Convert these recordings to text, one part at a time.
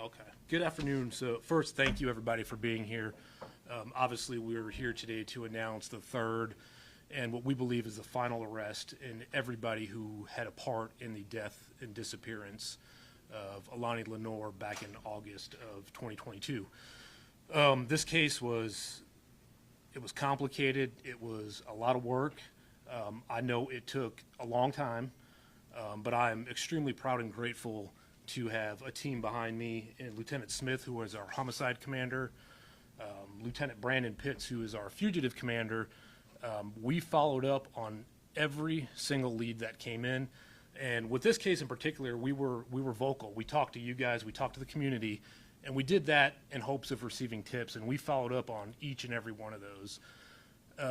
Okay. Good afternoon. So first, thank you everybody for being here. Obviously, we're here today to announce the third and what we believe is the final arrest in everybody who had a part in the death and disappearance of Allahnia Lenoir back in August of 2022. This case was complicated. It was a lot of work. I know it took a long time, but I'm extremely proud and grateful to have a team behind me, and Lieutenant Smith, who is our homicide commander, Lieutenant Brandon Pitts, who is our fugitive commander. We followed up on every single lead that came in, and with this case in particular, we were vocal. We talked to you guys, we talked to the community, and we did that in hopes of receiving tips, and we followed up on each and every one of those.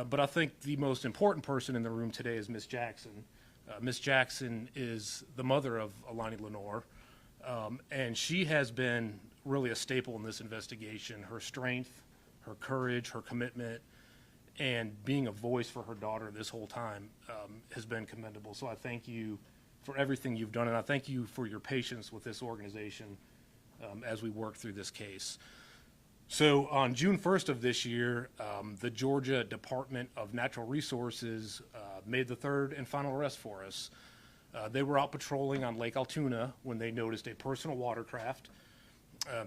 But I think the most important person in the room today is Miss Jackson. Miss Jackson is the mother of Allahnia Lenoir, and she has been really a staple in this investigation. Her strength, her courage, her commitment, and being a voice for her daughter this whole time has been commendable. So I thank you for everything you've done, and I thank you for your patience with this organization as we work through this case. So on June 1st of this year, the Georgia Department of Natural Resources made the third and final arrest for us. They were out patrolling on Lake Altoona when they noticed a personal watercraft.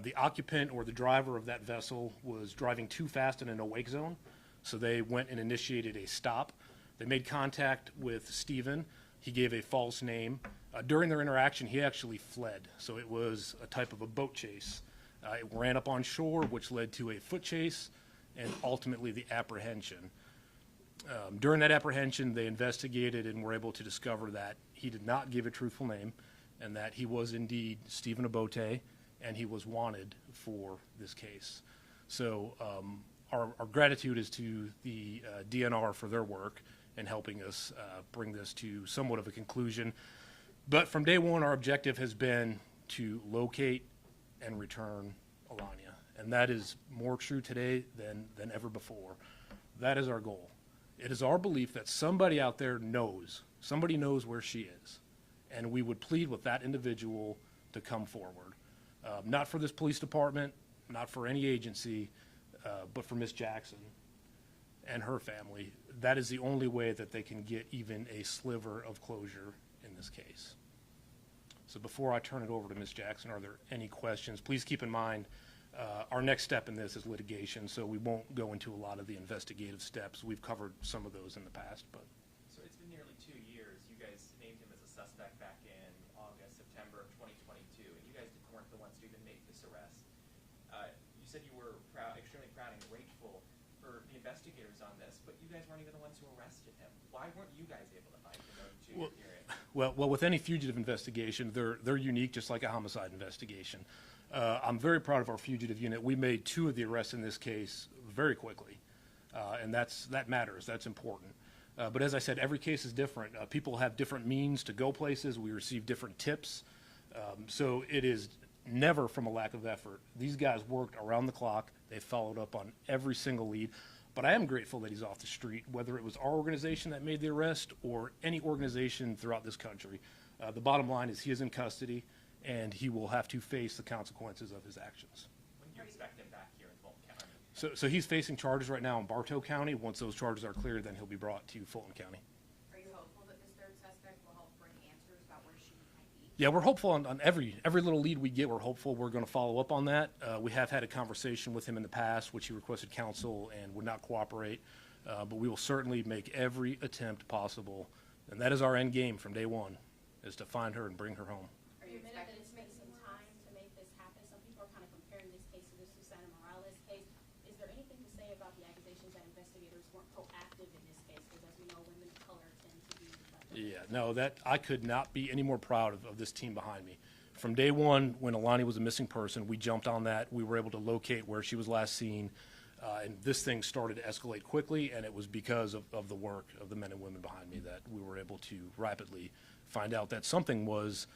The occupant or the driver of that vessel was driving too fast in a no-wake zone, so they went and initiated a stop. They made contact with Steven. He gave a false name. During their interaction, he actually fled, so it was a type of a boat chase. It ran up on shore, which led to a foot chase and ultimately the apprehension. During that apprehension, they investigated and were able to discover that he did not give a truthful name and that he was indeed Steven Oboite, and he was wanted for this case. So our gratitude is to the DNR for their work in helping us bring this to somewhat of a conclusion. But from day one, our objective has been to locate and return Allahnia, and that is more true today than ever before. That is our goal. It is our belief that somebody out there knows, somebody knows where she is, and we would plead with that individual to come forward. Not for this police department, not for any agency, but for Miss Jackson and her family. That is the only way that they can get even a sliver of closure in this case. So before I turn it over to Ms. Jackson, are there any questions? Please keep in mind our next step in this is litigation, so we won't go into a lot of the investigative steps. We've covered some of those in the past. But so it's been nearly 2 years. You guys named him as a suspect back in August, September of 2022, and you guys weren't the ones to even make this arrest. You said you were extremely proud and grateful for the investigators on this, but you guys weren't even the ones who arrested him. Why weren't you guys able to find him in a 2-year period? Well, with any fugitive investigation, they're unique, just like a homicide investigation. I'm very proud of our fugitive unit. We made 2 of the arrests in this case very quickly, and that matters. That's important. But as I said, every case is different. People have different means to go places. We receive different tips. So it is never from a lack of effort. These guys worked around the clock. They followed up on every single lead. But I am grateful that he's off the street, whether it was our organization that made the arrest or any organization throughout this country. The bottom line is he is in custody, and he will have to face the consequences of his actions. When do you expect him back here in Fulton County? So he's facing charges right now in Bartow County. Once those charges are cleared, then he'll be brought to Fulton County. Are you hopeful that this third suspect will help bring answers about where she might be? Yeah, we're hopeful on every little lead we get. We're hopeful we're going to follow up on that. We have had a conversation with him in the past, which he requested counsel and would not cooperate. But we will certainly make every attempt possible, and that is our end game from day one, is to find her and bring her home. Are you expecting it's been some time to make this happen? Some people are kind of comparing this case to the Susana Morales case. Is there anything to say about the accusations that investigators weren't proactive in this case? Because as we know, women of color tend to be. Yeah, no, I could not be any more proud of this team behind me. From day one, when Allahnia was a missing person, we jumped on that. We were able to locate where she was last seen, and this thing started to escalate quickly, and it was because of the work of the men and women behind me that we were able to rapidly find out that something was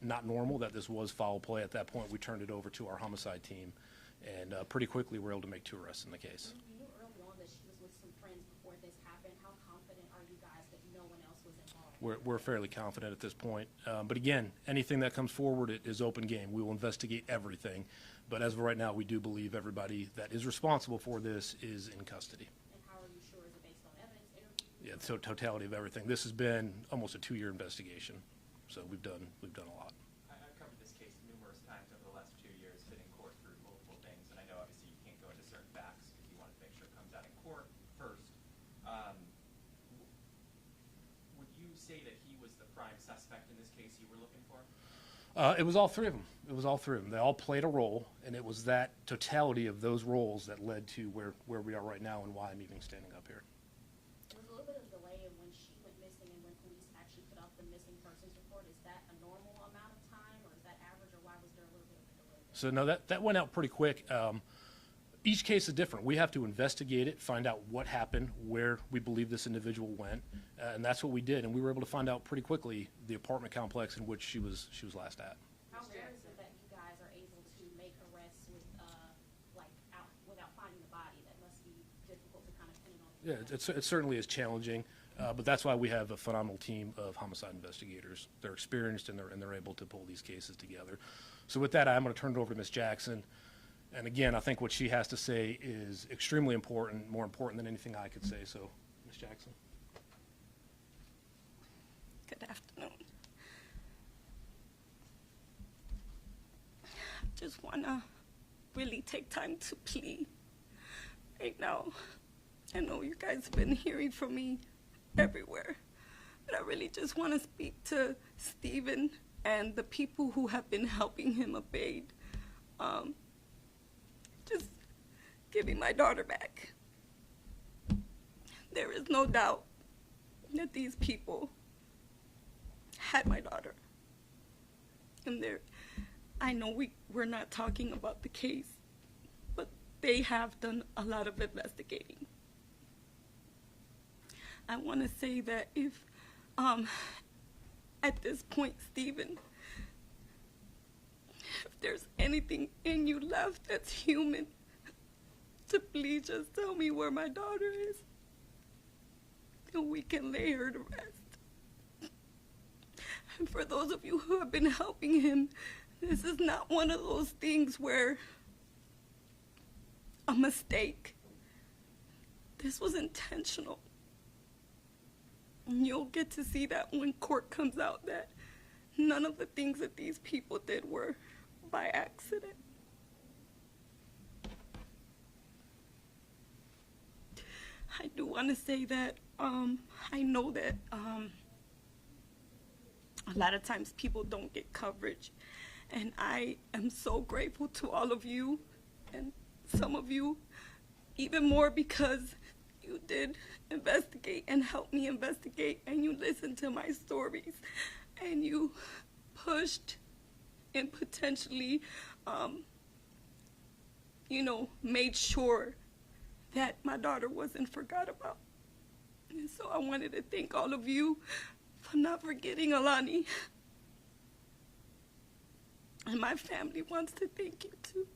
not normal, that this was foul play. At that point, we turned it over to our homicide team, and pretty quickly we were able to make 2 arrests in the case. You knew early on that she was with some friends before this happened. How confident are you guys that no one else was involved? we're fairly confident at this point. But again, anything that comes forward is open game. We will investigate everything. But as of right now, we do believe everybody that is responsible for this is in custody. And how are you sure? Is it based on evidence, interviews? Yeah, so totality of everything. This has been almost a 2-year investigation, so we've done a lot. I've covered this case numerous times over the last 2 years, been in court through multiple things, and I know obviously you can't go into certain facts because you want to make sure it comes out in court first. Would you say that he was the prime suspect in this case you were looking for? It was all three of them. It was all three of them. They all played a role, and it was that totality of those roles that led to where we are right now and why I'm even standing up here. There was a little bit of delay in when she went missing and when police actually put out the missing persons report. Is that a normal amount of time, or is that average, or why was there a little bit of a delay there? So no, that went out pretty quick. Each case is different. We have to investigate it, find out what happened, where we believe this individual went, and that's what we did. And we were able to find out pretty quickly the apartment complex in which she was last at. How rare is it that you guys are able to make arrests with, without finding the body? That must be difficult to kind of pin it on. Yeah, it certainly is challenging, but that's why we have a phenomenal team of homicide investigators. They're experienced and they're able to pull these cases together. So with that, I'm going to turn it over to Ms. Jackson. And again, I think what she has to say is extremely important, more important than anything I could say. So, Ms. Jackson. Good afternoon. I just want to really take time to plead right now. I know you guys have been hearing from me everywhere, but I really just want to speak to Steven and the people who have been helping him abate. Just giving my daughter back. There is no doubt that these people had my daughter. And I know we're not talking about the case, but they have done a lot of investigating. I want to say that if, at this point, Steven, if there's anything in you left that's human, to please just tell me where my daughter is, and we can lay her to rest. And for those of you who have been helping him, this is not one of those things where a mistake. This was intentional. And you'll get to see that when court comes out, that none of the things that these people did were by accident. I do want to say that I know that a lot of times people don't get coverage, and I am so grateful to all of you, and some of you even more, because you did investigate and help me investigate, and you listened to my stories, and you pushed and potentially, made sure that my daughter wasn't forgot about. And so I wanted to thank all of you for not forgetting Alani. And my family wants to thank you too.